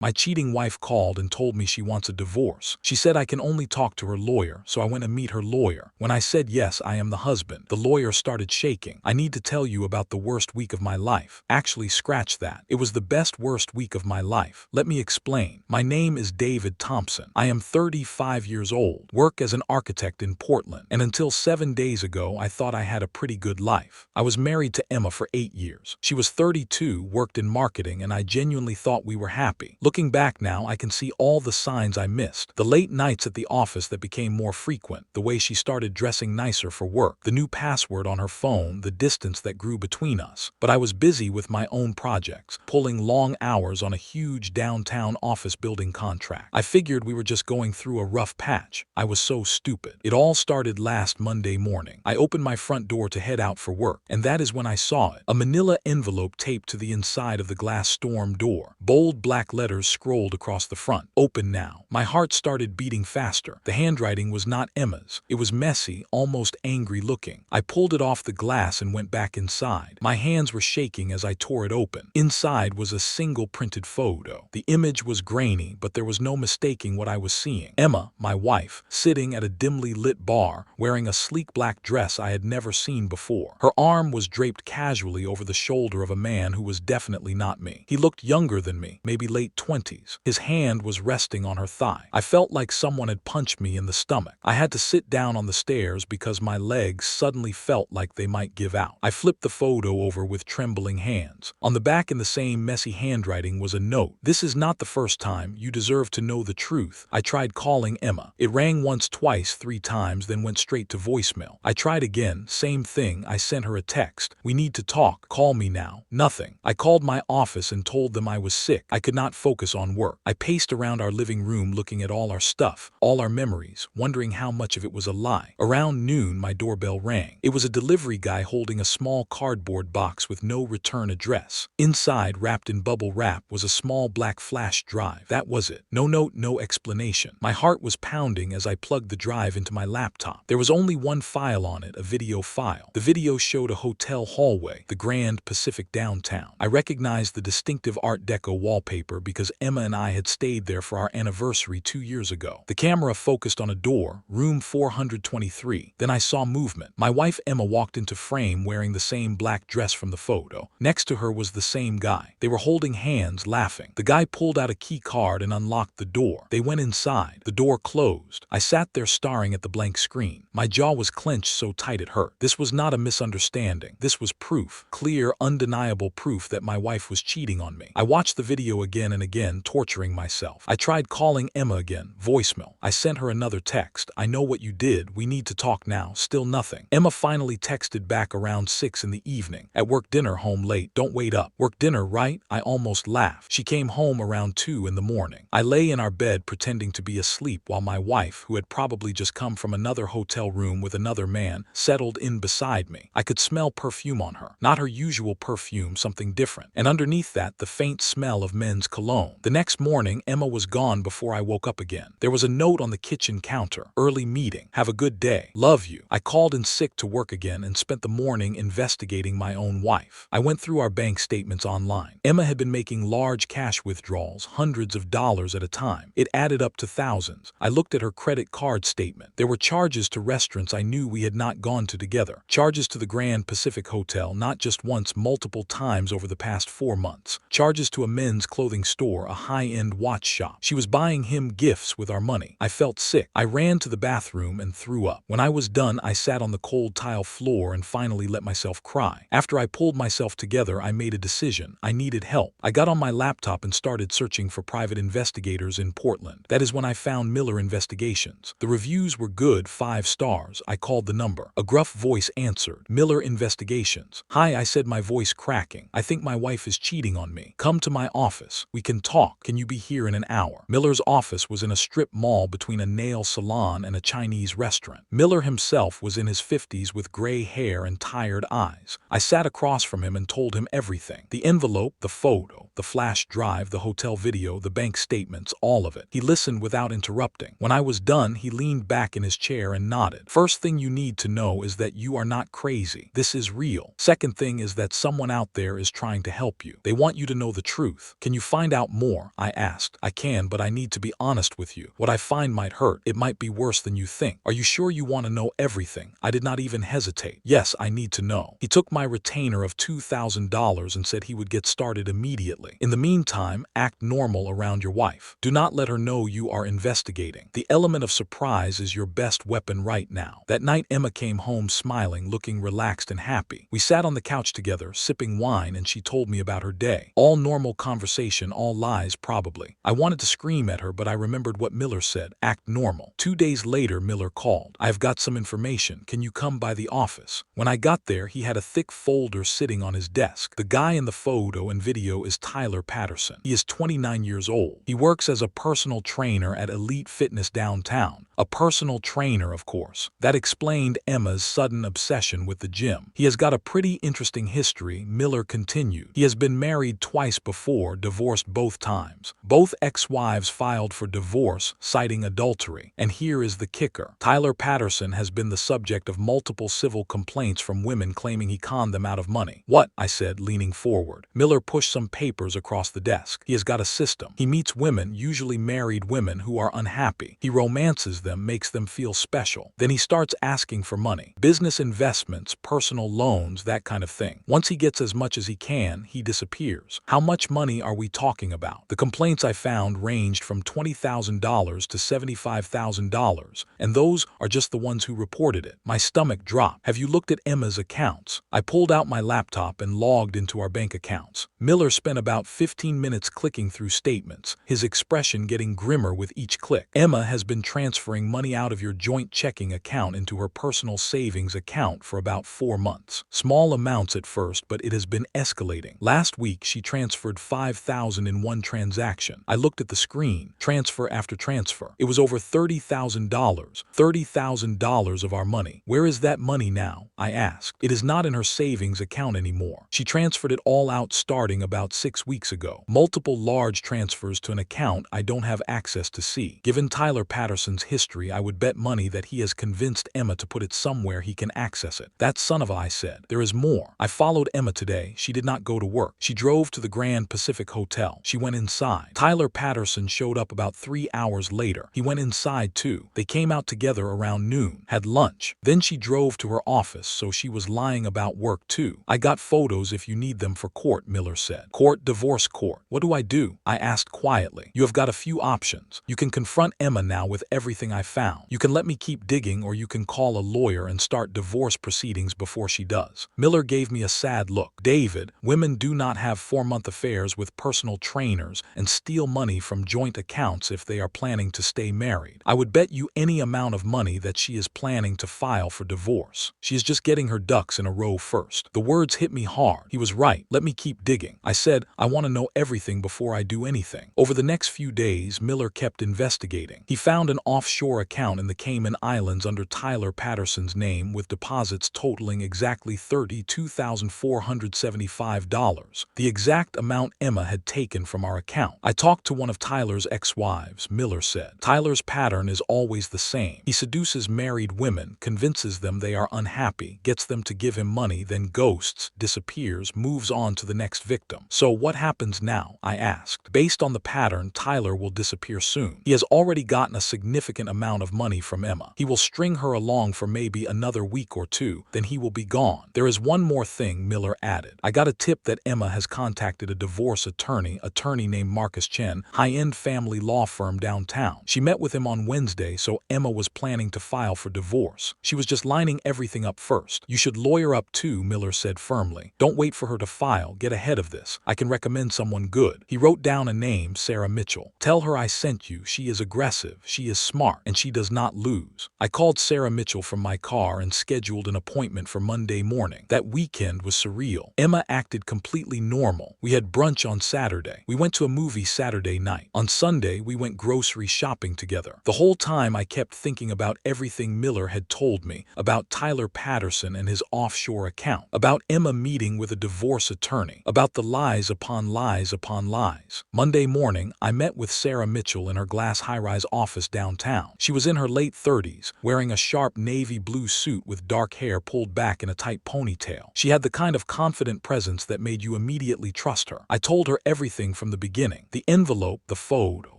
My cheating wife called and told me she wants a divorce. She said I can only talk to her lawyer, so I went to meet her lawyer. When I said yes, I am the husband, the lawyer started shaking. I need to tell you about the worst week of my life. Actually, scratch that. It was the best worst week of my life. Let me explain. My name is David Thompson. I am 35 years old, work as an architect in Portland, and until 7 days ago, I thought I had a pretty good life. I was married to Emma for 8 years. She was 32, worked in marketing, and I genuinely thought we were happy. Looking back now, I can see all the signs I missed. The late nights at the office that became more frequent, the way she started dressing nicer for work, the new password on her phone, the distance that grew between us. But I was busy with my own projects, pulling long hours on a huge downtown office building contract. I figured we were just going through a rough patch. I was so stupid. It all started last Monday morning. I opened my front door to head out for work, and that is when I saw it. A manila envelope taped to the inside of the glass storm door. Bold black letters scrolled across the front. Open now. My heart started beating faster. The handwriting was not Emma's. It was messy, almost angry looking. I pulled it off the glass and went back inside. My hands were shaking as I tore it open. Inside was a single printed photo. The image was grainy, but there was no mistaking what I was seeing. Emma, my wife, sitting at a dimly lit bar, wearing a sleek black dress I had never seen before. Her arm was draped casually over the shoulder of a man who was definitely not me. He looked younger than me, maybe late 20s. His hand was resting on her thigh. I felt like someone had punched me in the stomach. I had to sit down on the stairs because my legs suddenly felt like they might give out. I flipped the photo over with trembling hands. On the back, in the same messy handwriting, was a note. This is not the first time. You deserve to know the truth. I tried calling Emma. It rang once, twice, 3 times, then went straight to voicemail. I tried again. Same thing. I sent her a text. We need to talk. Call me now. Nothing. I called my office and told them I was sick. I could not focus on work. I paced around our living room looking at all our stuff, all our memories, wondering how much of it was a lie. Around noon, my doorbell rang. It was a delivery guy holding a small cardboard box with no return address. Inside, wrapped in bubble wrap, was a small black flash drive. That was it. No note, no explanation. My heart was pounding as I plugged the drive into my laptop. There was only one file on it, a video file. The video showed a hotel hallway, the Grand Pacific downtown. I recognized the distinctive Art Deco wallpaper because Emma and I had stayed there for our anniversary 2 years ago. The camera focused on a door, room 423. Then I saw movement. My wife Emma walked into frame wearing the same black dress from the photo. Next to her was the same guy. They were holding hands, laughing. The guy pulled out a key card and unlocked the door. They went inside. The door closed. I sat there staring at the blank screen. My jaw was clenched so tight it hurt. This was not a misunderstanding. This was proof. Clear, undeniable proof that my wife was cheating on me. I watched the video again and again, torturing myself. I tried calling Emma again. Voicemail. I sent her another text. I know what you did. We need to talk now. Still nothing. Emma finally texted back around 6 in the evening. At work dinner, home late. Don't wait up. Work dinner, right? I almost laughed. She came home around 2 in the morning. I lay in our bed pretending to be asleep while my wife, who had probably just come from another hotel room with another man, settled in beside me. I could smell perfume on her. Not her usual perfume, something different. And underneath that, the faint smell of men's cologne. The next morning, Emma was gone before I woke up again. There was a note on the kitchen counter. Early meeting. Have a good day. Love you. I called in sick to work again and spent the morning investigating my own wife. I went through our bank statements online. Emma had been making large cash withdrawals, hundreds of dollars at a time. It added up to thousands. I looked at her credit card statement. There were charges to restaurants I knew we had not gone to together. Charges to the Grand Pacific Hotel, not just once, multiple times over the past 4 months. Charges to a men's clothing store, a high-end watch shop. She was buying him gifts with our money. I felt sick. I ran to the bathroom and threw up. When I was done, I sat on the cold tile floor and finally let myself cry. After I pulled myself together, I made a decision. I needed help. I got on my laptop and started searching for private investigators in Portland. That is when I found Miller Investigations. The reviews were good, 5 stars. I called the number. A gruff voice answered. Miller Investigations. Hi, I said, my voice cracking. I think my wife is cheating on me. Come to my office. We can talk. Can you be here in an hour? Miller's office was in a strip mall between a nail salon and a Chinese restaurant. Miller himself was in his 50s with gray hair and tired eyes. I sat across from him and told him everything. The envelope, the photo, the flash drive, the hotel video, the bank statements, all of it. He listened without interrupting. When I was done, he leaned back in his chair and nodded. First thing you need to know is that you are not crazy. This is real. Second thing is that someone out there is trying to help you. They want you to know the truth. Can you find out more? I asked. I can, but I need to be honest with you. What I find might hurt. It might be worse than you think. Are you sure you want to know everything? I did not even hesitate. Yes, I need to know. He took my retainer of $2,000 and said he would get started immediately. In the meantime, act normal around your wife. Do not let her know you are investigating. The element of surprise is your best weapon right now. That night, Emma came home smiling, looking relaxed and happy. We sat on the couch together, sipping wine, and she told me about her day. All normal conversation, all lies probably. I wanted to scream at her, but I remembered what Miller said, act normal. 2 days later, Miller called. I have got some information. Can you come by the office? When I got there, he had a thick folder sitting on his desk. The guy in the photo and video is Tyler Patterson. He is 29 years old. He works as a personal trainer at Elite Fitness downtown. A personal trainer, of course. That explained Emma's sudden obsession with the gym. He has got a pretty interesting history, Miller continued. He has been married twice before, divorced both times. Both ex-wives filed for divorce, citing adultery. And here is the kicker. Tyler Patterson has been the subject of multiple civil complaints from women claiming he conned them out of money. What? I said, leaning forward. Miller pushed some papers across the desk. He has got a system. He meets women, usually married women, who are unhappy. He romances them, makes them feel special. Then he starts asking for money. Business investments, personal loans, that kind of thing. Once he gets as much as he can, he disappears. How much money are we talking about? The complaints I found ranged from $20,000 to $75,000, and those are just the ones who reported it. My stomach dropped. Have you looked at Emma's accounts? I pulled out my laptop and logged into our bank accounts. Miller spent about 15 minutes clicking through statements, his expression getting grimmer with each click. Emma has been transferring money out of your joint checking account into her personal savings account for about 4 months. Small amounts at first, but it has been escalating. Last week, she transferred $5,000 in one transaction. I looked at the screen, transfer after transfer. It was over $30,000. $30,000 of our money. Where is that money now? I asked. It is not in her savings account anymore. She transferred it all out starting about 6 weeks ago. Multiple large transfers to an account I don't have access to see. Given Tyler Patterson's history, I would bet money that he has convinced Emma to put it somewhere he can access it. That son of a, I said. There is more. I followed Emma today. She did not go to work. She drove to the Grand Pacific Hotel. She went inside. Tyler Patterson showed up about 3 hours later. He went inside too. They came out together around noon, had lunch. Then she drove to her office, so she was lying about work too. I got photos if you need them for court, Miller said. Court, divorce court. What do I do? I asked quietly. You have got a few options. You can confront Emma now with everything I found. You can let me keep digging, or you can call a lawyer and start divorce proceedings before she does. Miller gave me a sad look. David, women do not have 4-month affairs with personal trainers and steal money from joint accounts if they are planning to stay married. I would bet you any amount of money that she is planning to file for divorce. She is just getting her ducks in a row first. The words hit me hard. He was right. Let me keep digging. I said, I want to know everything before I do anything. Over the next few days, Miller kept investigating. He found an offshore account in the Cayman Islands under Tyler Patterson's name with deposits totaling exactly $32,475, the exact amount Emma had taken from our account. I talked to one of Tyler's ex-wives, Miller said. Tyler's pattern is always the same. He seduces married women, convinces them they are unhappy, gets them to give him money, then ghosts, disappears, moves on to the next victim. So what happens now? I asked. Based on the pattern, Tyler will disappear soon. He has already gotten a significant amount of money from Emma. He will string her along for maybe another week or two, then he will be gone. There is one more thing, Miller added. I got a tip that Emma has contacted a divorce attorney named Marcus Chen, high-end family law firm downtown. She met with him on Wednesday, so Emma was planning to file for divorce. She was just lining everything up first. You should lawyer up too, Miller said firmly. Don't wait for her to file. Get ahead of this. I can recommend someone good. He wrote down a name, Sarah Mitchell. Tell her I sent you. She is aggressive, she is smart, and she does not lose. I called Sarah Mitchell from my car and scheduled an appointment for Monday morning. That weekend was surreal. Emma acted completely normal. We had brunch on Saturday. We went to a movie Saturday night. On Sunday, we went grocery shopping together. The whole time I kept thinking about everything Miller had told me, about Tyler Patterson and his offshore account, about Emma meeting with a divorce attorney, about the lies upon upon lies upon lies. Monday morning, I met with Sarah Mitchell in her glass high-rise office downtown. She was in her late 30s, wearing a sharp navy blue suit with dark hair pulled back in a tight ponytail. She had the kind of confident presence that made you immediately trust her. I told her everything from the beginning. The envelope, the photo,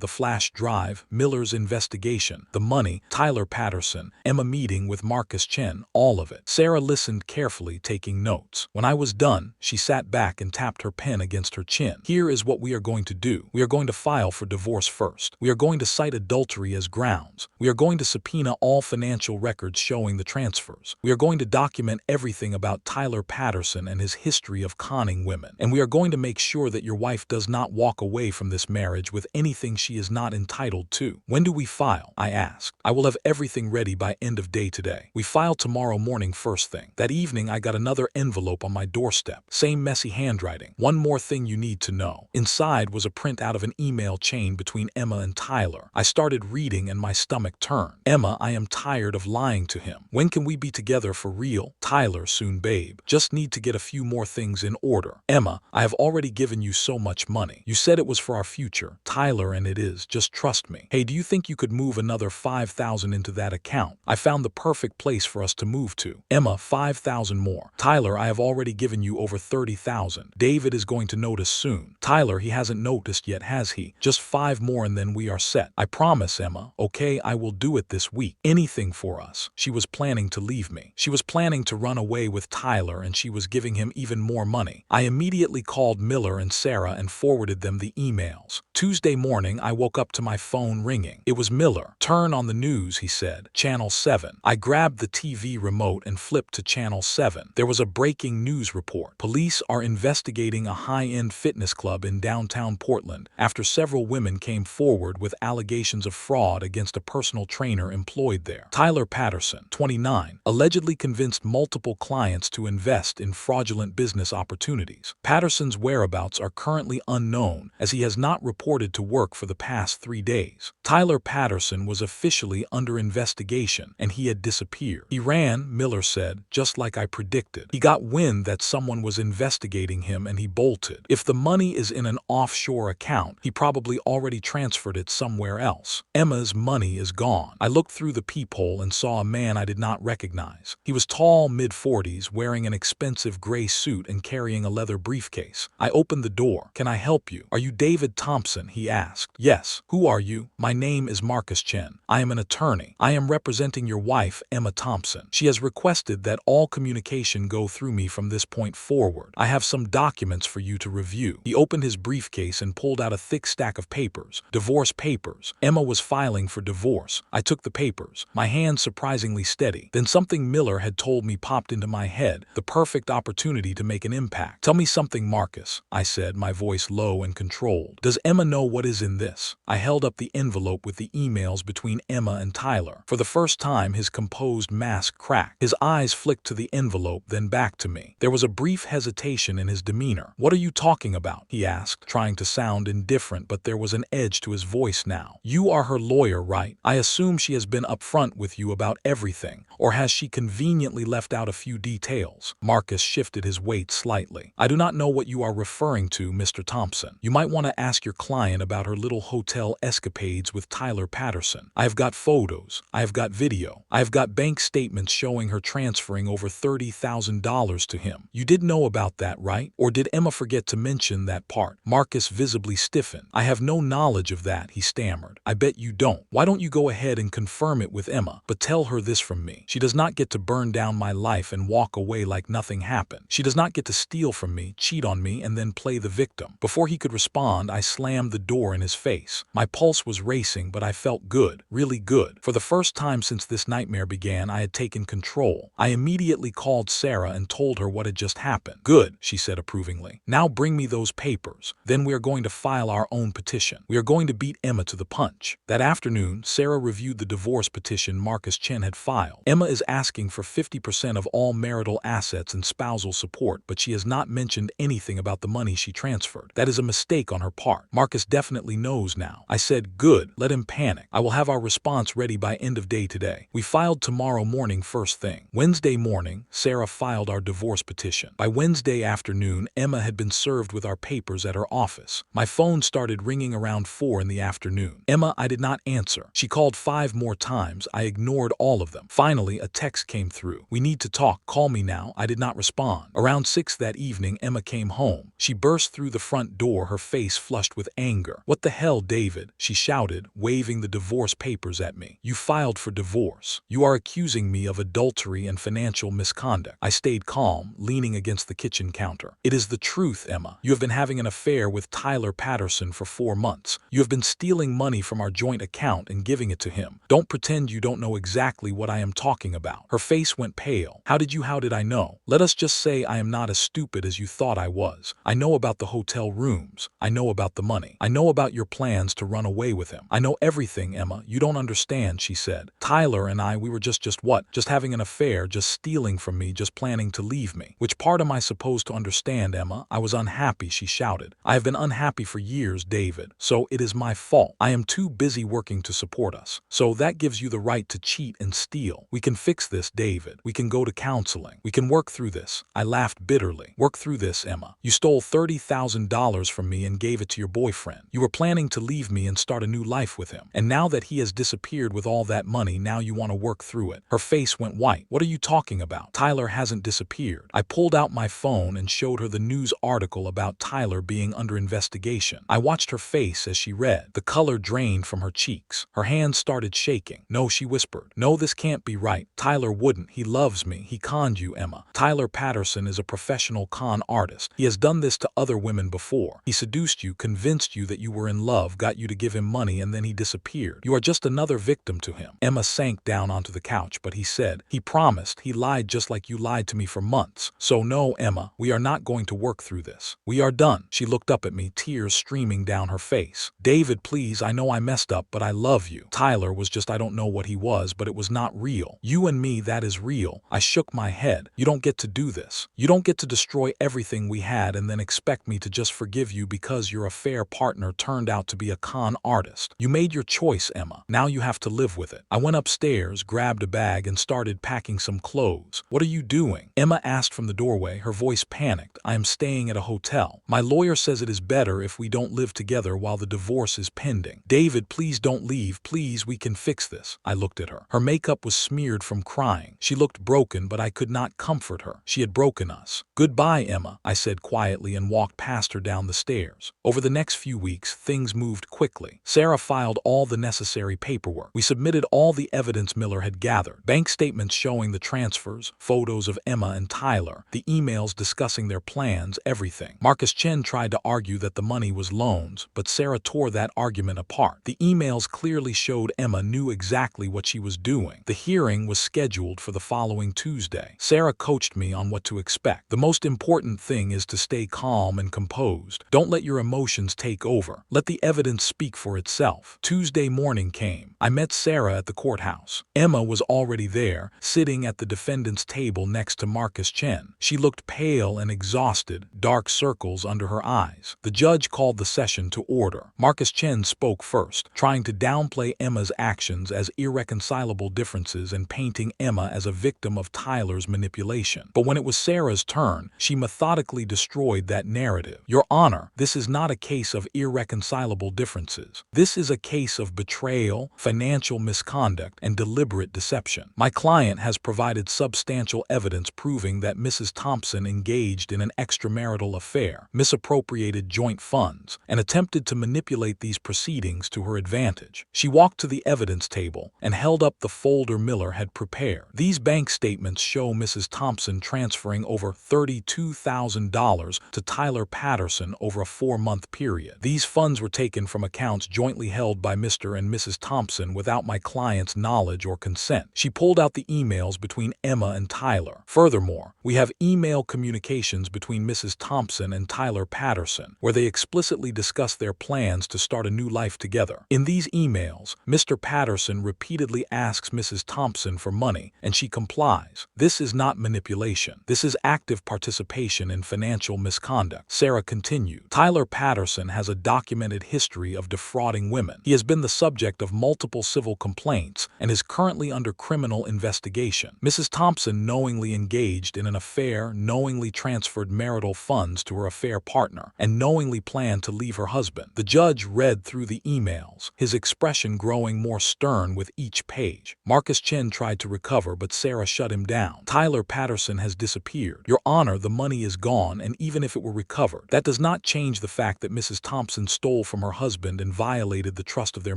the flash drive, Miller's investigation, the money, Tyler Patterson, Emma meeting with Marcus Chen, all of it. Sarah listened carefully, taking notes. When I was done, she sat back and tapped her pen against her chin. Here is what we are going to do. We are going to file for divorce first. We are going to cite adultery as grounds. We are going to subpoena all financial records showing the transfers. We are going to document everything about Tyler Patterson and his history of conning women. And we are going to make sure that your wife does not walk away from this marriage with anything she is not entitled to. When do we file? I asked. I will have everything ready by end of day today. We file tomorrow morning first thing. That evening I got another envelope on my doorstep. Same messy handwriting. One more thing you need to know. Inside was a print out of an email chain between Emma and Tyler. I started reading and my stomach turned. Emma, I am tired of lying to him. When can we be together for real? Tyler, soon babe. Just need to get a few more things in order. Emma, I have already given you so much money. You said it was for our future. Tyler, and it is. Just trust me. Hey, do you think you could move another 5,000 into that account? I found the perfect place for us to move to. Emma, 5,000 more. Tyler, I have already given you over 30,000. David is going to notice soon. Tyler, he hasn't noticed yet, has he? Just 5 more and then we are set. I promise, Emma. Okay, I will do it this week. Anything for us. She was planning to leave me. She was planning to run away with Tyler and she was giving him even more money. I immediately called Miller and Sarah and forwarded them the emails. Tuesday morning, I woke up to my phone ringing. It was Miller. Turn on the news, he said. Channel 7. I grabbed the TV remote and flipped to Channel 7. There was a breaking news report. Police are investigating a high-end fitness club in downtown Portland after several women came forward with allegations of fraud against a personal trainer employed there. Tyler Patterson, 29, allegedly convinced multiple clients to invest in fraudulent business opportunities. Patterson's whereabouts are currently unknown as he has not reported to work for the past 3 days. Tyler Patterson was officially under investigation and he had disappeared. He ran, Miller said, just like I predicted. He got wind that someone was investigating him and he bolted. If the money is in an offshore account, he probably already transferred it somewhere else. Emma's money is gone. I looked through the peephole and saw a man I did not recognize. He was tall, mid-40s, wearing an expensive gray suit and carrying a leather briefcase. I opened the door. Can I help you? Are you David Thompson? He asked. Yes. Who are you? My name is Marcus Chen. I am an attorney. I am representing your wife, Emma Thompson. She has requested that all communication go through me from this point forward. I have some documents for you to review. He opened his briefcase and pulled out a thick stack of papers. Divorce papers. Emma was filing for divorce. I took the papers, my hand surprisingly steady. Then something Miller had told me popped into my head, the perfect opportunity to make an impact. Tell me something, Marcus, I said, my voice low and controlled. Does Emma know what is in this? I held up the envelope with the emails between Emma and Tyler. For the first time, his composed mask cracked. His eyes flicked to the envelope, then back to me. There was a brief hesitation in his demeanor. What are you talking about? He asked, trying to sound indifferent, but there was an edge to his voice now. You are her lawyer, right? I assume she has been upfront with you about everything, or has she conveniently left out a few details? Marcus shifted his weight slightly. I do not know what you are referring to, Mr. Thompson. You might want to ask your client about her little hotel escapades with Tyler Patterson. I have got photos. I have got video. I have got bank statements showing her transferring over $30,000 to him. You did know about that, right? Or did Emma forget to mention that part? Marcus visibly stiffened. I have no knowledge of that, he stammered. I bet you don't. Why don't you go ahead and confirm it with Emma, but tell her this from me. She does not get to burn down my life and walk away like nothing happened. She does not get to steal from me, cheat on me, and then play the victim. Before he could respond, I slammed the door in his face. My pulse was racing, but I felt good, really good. For the first time since this nightmare began, I had taken control. I immediately called Sarah and told her what had just happened. Good, she said approvingly. Now bring me those papers. Then we are going to file our own petition. We are going to beat Emma to the punch. That afternoon, Sarah reviewed the divorce petition Marcus Chen had filed. Emma is asking for 50% of all marital assets and spousal support, but she has not mentioned anything about the money she transferred. That is a mistake on her part. Marcus definitely knows now. I said, good, let him panic. I will have our response ready by end of day today. We filed tomorrow morning first thing. Wednesday morning, Sarah filed our divorce petition. By Wednesday afternoon, Emma had been served served with our papers at her office. My phone started ringing around 4 in the afternoon. Emma, I did not answer. She called 5 more times. I ignored all of them. Finally, a text came through. We need to talk. Call me now. I did not respond. Around 6 that evening, Emma came home. She burst through the front door, her face flushed with anger. What the hell, David? She shouted, waving the divorce papers at me. You filed for divorce. You are accusing me of adultery and financial misconduct. I stayed calm, leaning against the kitchen counter. It is the truth, Emma. You have been having an affair with Tyler Patterson for 4 months. You have been stealing money from our joint account and giving it to him. Don't pretend you don't know exactly what I am talking about. Her face went pale. How did I know? Let us just say I am not as stupid as you thought I was. I know about the hotel rooms. I know about the money. I know about your plans to run away with him. I know everything, Emma. You don't understand, she said. Tyler and I, we were just what? Just having an affair, just stealing from me, just planning to leave me. Which part am I supposed to understand, Emma? I was unhappy, she shouted. I have been unhappy for years, David. So it is my fault. I am too busy working to support us. So that gives you the right to cheat and steal. We can fix this, David. We can go to counseling. We can work through this. I laughed bitterly. Work through this, Emma. You stole $30,000 from me and gave it to your boyfriend. You were planning to leave me and start a new life with him. And now that he has disappeared with all that money, now you want to work through it. Her face went white. What are you talking about? Tyler hasn't disappeared. I pulled out my phone and showed her the news article about Tyler being under investigation. I watched her face as she read. The color drained from her cheeks. Her hands started shaking. No, she whispered. No, this can't be right. Tyler wouldn't. He loves me. He conned you, Emma. Tyler Patterson is a professional con artist. He has done this to other women before. He seduced you, convinced you that you were in love, got you to give him money, and then he disappeared. You are just another victim to him. Emma sank down onto the couch, but he said, he promised. He lied just like you lied to me for months. So no, Emma, we are not going to work through this. We are done. She looked up at me, tears streaming down her face. David, please, I know I messed up, but I love you. Tyler was just, I don't know what he was, but it was not real. You and me, that is real. I shook my head. You don't get to do this. You don't get to destroy everything we had and then expect me to just forgive you because your affair partner turned out to be a con artist. You made your choice, Emma. Now you have to live with it. I went upstairs, grabbed a bag, and started packing some clothes. What are you doing? Emma asked from the doorway, her voice panicked. I am staying at a hotel. My lawyer says it is better if we don't live together while the divorce is pending. David, please don't leave. Please, we can fix this. I looked at her. Her makeup was smeared from crying. She looked broken, but I could not comfort her. She had broken us. Goodbye, Emma, I said quietly and walked past her down the stairs. Over the next few weeks, things moved quickly. Sarah filed all the necessary paperwork. We submitted all the evidence Miller had gathered. Bank statements showing the transfers, photos of Emma and Tyler, the emails discussing their plans, everything. Marcus Chen tried to argue that the money was loans, but Sarah tore that argument apart. The emails clearly showed Emma knew exactly what she was doing. The hearing was scheduled for the following Tuesday. Sarah coached me on what to expect. The most important thing is to stay calm and composed. Don't let your emotions take over. Let the evidence speak for itself. Tuesday morning came. I met Sarah at the courthouse. Emma was already there, sitting at the defendant's table next to Marcus Chen. She looked pale and exhausted, dark circles under her eyes. The judge called the session to order. Marcus Chen spoke first, trying to downplay Emma's actions as irreconcilable differences and painting Emma as a victim of Tyler's manipulation. But when it was Sarah's turn, she methodically destroyed that narrative. Your Honor, this is not a case of irreconcilable differences. This is a case of betrayal, financial misconduct, and deliberate deception. My client has provided substantial evidence proving that Mrs. Thompson engaged in an extramarital affair, misappropriated joint funds, and attempted to manipulate these proceedings to her advantage. She walked to the evidence table and held up the folder Miller had prepared. These bank statements show Mrs. Thompson transferring over $32,000 to Tyler Patterson over a 4-month period. These funds were taken from accounts jointly held by Mr. and Mrs. Thompson without my client's knowledge or consent. She pulled out the emails between Emma and Tyler. Furthermore, we have email communications between Mrs. Thompson and Tyler Patterson, where they explicitly discuss their plans to start a new life together. In these emails, Mr. Patterson repeatedly asks Mrs. Thompson for money, and she complies. This is not manipulation. This is active participation in financial misconduct. Sarah continued. Tyler Patterson has a documented history of defrauding women. He has been the subject of multiple civil complaints and is currently under criminal investigation. Mrs. Thompson knowingly engaged in an affair, knowingly transferred marital funds funds to her affair partner and knowingly planned to leave her husband. The judge read through the emails, his expression growing more stern with each page. Marcus Chen tried to recover, but Sarah shut him down. Tyler Patterson has disappeared. Your Honor, the money is gone, and even if it were recovered, that does not change the fact that Mrs. Thompson stole from her husband and violated the trust of their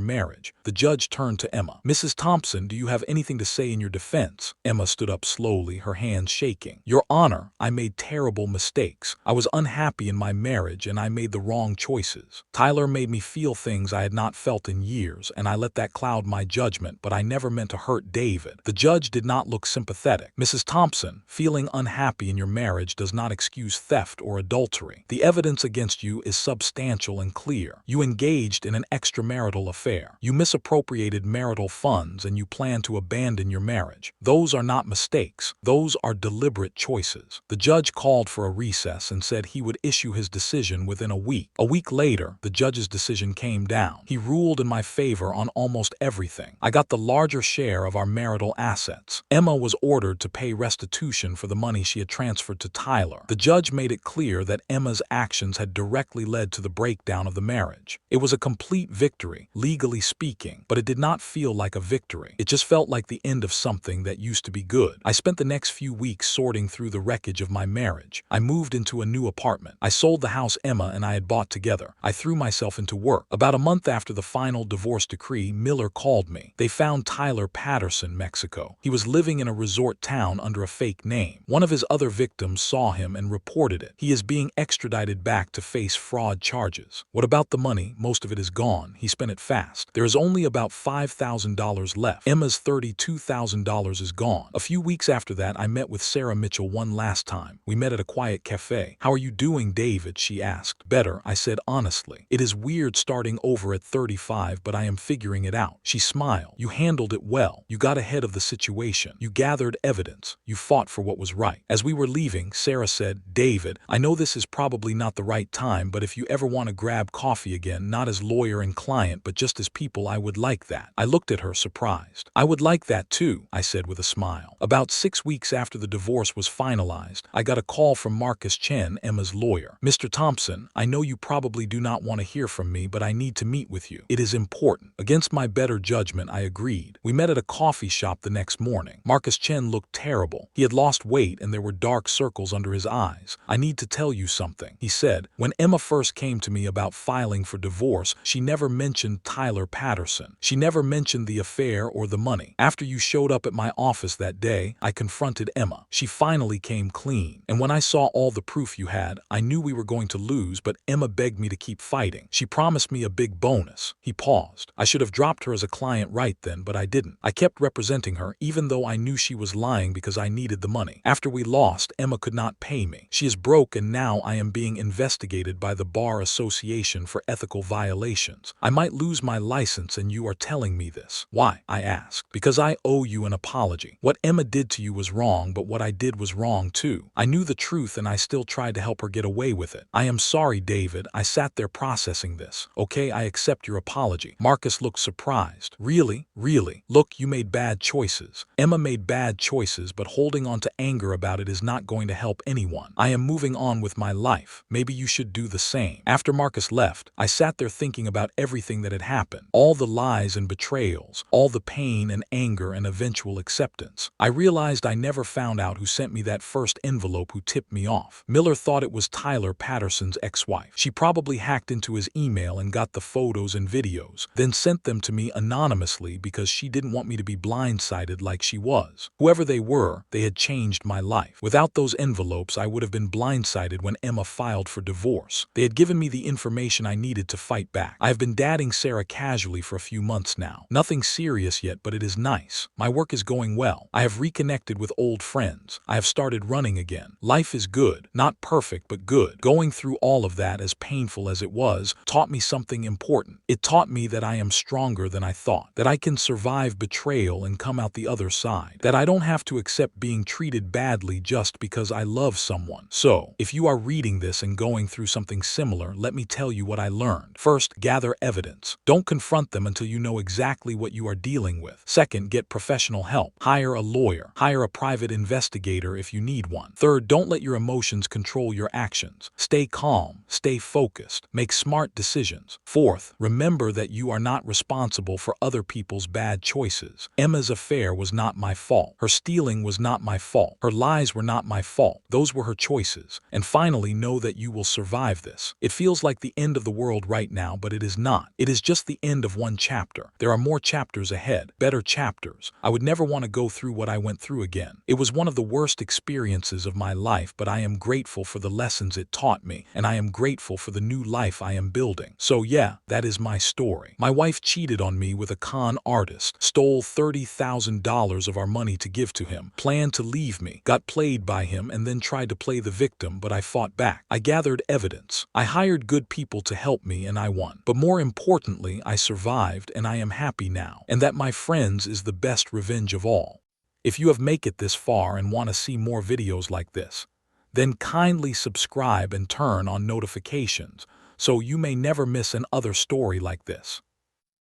marriage. The judge turned to Emma. Mrs. Thompson, do you have anything to say in your defense? Emma stood up slowly, her hands shaking. Your Honor, I made terrible mistakes. I was unhappy in my marriage and I made the wrong choices. Tyler made me feel things I had not felt in years, and I let that cloud my judgment, but I never meant to hurt David. The judge did not look sympathetic. Mrs. Thompson, feeling unhappy in your marriage does not excuse theft or adultery. The evidence against you is substantial and clear. You engaged in an extramarital affair. You misappropriated marital funds and you plan to abandon your marriage. Those are not mistakes. Those are deliberate choices. The judge called for a recess and said he would issue his decision within a week. A week later, the judge's decision came down. He ruled in my favor on almost everything. I got the larger share of our marital assets. Emma was ordered to pay restitution for the money she had transferred to Tyler. The judge made it clear that Emma's actions had directly led to the breakdown of the marriage. It was a complete victory, legally speaking, but it did not feel like a victory. It just felt like the end of something that used to be good. I spent the next few weeks sorting through the wreckage of my marriage. I moved into a new apartment. I sold the house Emma and I had bought together. I threw myself into work. About a month after the final divorce decree, Miller called me. They found Tyler Patterson, Mexico. He was living in a resort town under a fake name. One of his other victims saw him and reported it. He is being extradited back to face fraud charges. What about the money? Most of it is gone. He spent it fast. There is only about $5,000 left. Emma's $32,000 is gone. A few weeks after that, I met with Sarah Mitchell one last time. We met at a quiet cafe. How are you doing, David? She asked. Better, I said honestly. It is weird starting over at 35, but I am figuring it out. She smiled. You handled it well. You got ahead of the situation. You gathered evidence. You fought for what was right. As we were leaving, Sarah said, David, I know this is probably not the right time, but if you ever want to grab coffee again, not as lawyer and client, but just as people, I would like that. I looked at her surprised. I would like that too, I said with a smile. About 6 weeks after the divorce was finalized, I got a call from Marcus Chen, Emma's lawyer. Mr. Thompson, I know you probably do not want to hear from me, but I need to meet with you. It is important. Against my better judgment, I agreed. We met at a coffee shop the next morning. Marcus Chen looked terrible. He had lost weight and there were dark circles under his eyes. I need to tell you something, he said. When Emma first came to me about filing for divorce, she never mentioned Tyler Patterson. She never mentioned the affair or the money. After you showed up at my office that day, I confronted Emma. She finally came clean. And when I saw all the proof you had, I knew we were going to lose, but Emma begged me to keep fighting. She promised me a big bonus. He paused. I should have dropped her as a client right then, but I didn't. I kept representing her, even though I knew she was lying because I needed the money. After we lost, Emma could not pay me. She is broke and now I am being investigated by the Bar Association for ethical violations. I might lose my license and you are telling me this. Why? I asked. Because I owe you an apology. What Emma did to you was wrong, but what I did was wrong too. I knew the truth and I still tried to help her get away with it. I am sorry, David. I sat there processing this. Okay, I accept your apology. Marcus looked surprised. Really? Really? Look, you made bad choices. Emma made bad choices, but holding on to anger about it is not going to help anyone. I am moving on with my life. Maybe you should do the same. After Marcus left, I sat there thinking about everything that had happened. All the lies and betrayals, all the pain and anger and eventual acceptance. I realized I never found out who sent me that first envelope, who tipped me off. Miller thought it was Tyler Patterson's ex-wife. She probably hacked into his email and got the photos and videos, then sent them to me anonymously because she didn't want me to be blindsided like she was. Whoever they were, they had changed my life. Without those envelopes, I would have been blindsided when Emma filed for divorce. They had given me the information I needed to fight back. I have been dating Sarah casually for a few months now. Nothing serious yet, but it is nice. My work is going well. I have reconnected with old friends. I have started running again. Life is good. Not perfect, but good. Going through all of that, as painful as it was, taught me something important. It taught me that I am stronger than I thought, that I can survive betrayal and come out the other side, that I don't have to accept being treated badly just because I love someone. So, if you are reading this and going through something similar, let me tell you what I learned. First, gather evidence. Don't confront them until you know exactly what you are dealing with. Second, get professional help. Hire a lawyer. Hire a private investigator if you need one. Third, don't let your emotions control control your actions. Stay calm, stay focused, make smart decisions. Fourth, remember that you are not responsible for other people's bad choices. Emma's affair was not my fault. Her stealing was not my fault. Her lies were not my fault. Those were her choices. And finally, know that you will survive this. It feels like the end of the world right now, but it is not. It is just the end of one chapter. There are more chapters ahead, better chapters. I would never want to go through what I went through again. It was one of the worst experiences of my life, but I am grateful for the lessons it taught me, and I am grateful for the new life I am building. So yeah, that is my story. My wife cheated on me with a con artist, stole $30,000 of our money to give to him, planned to leave me, got played by him, and then tried to play the victim, but I fought back. I gathered evidence. I hired good people to help me, and I won. But more importantly, I survived, and I am happy now. And that, my friends, is the best revenge of all. If you have made it this far and want to see more videos like this, then kindly subscribe and turn on notifications so you may never miss another story like this.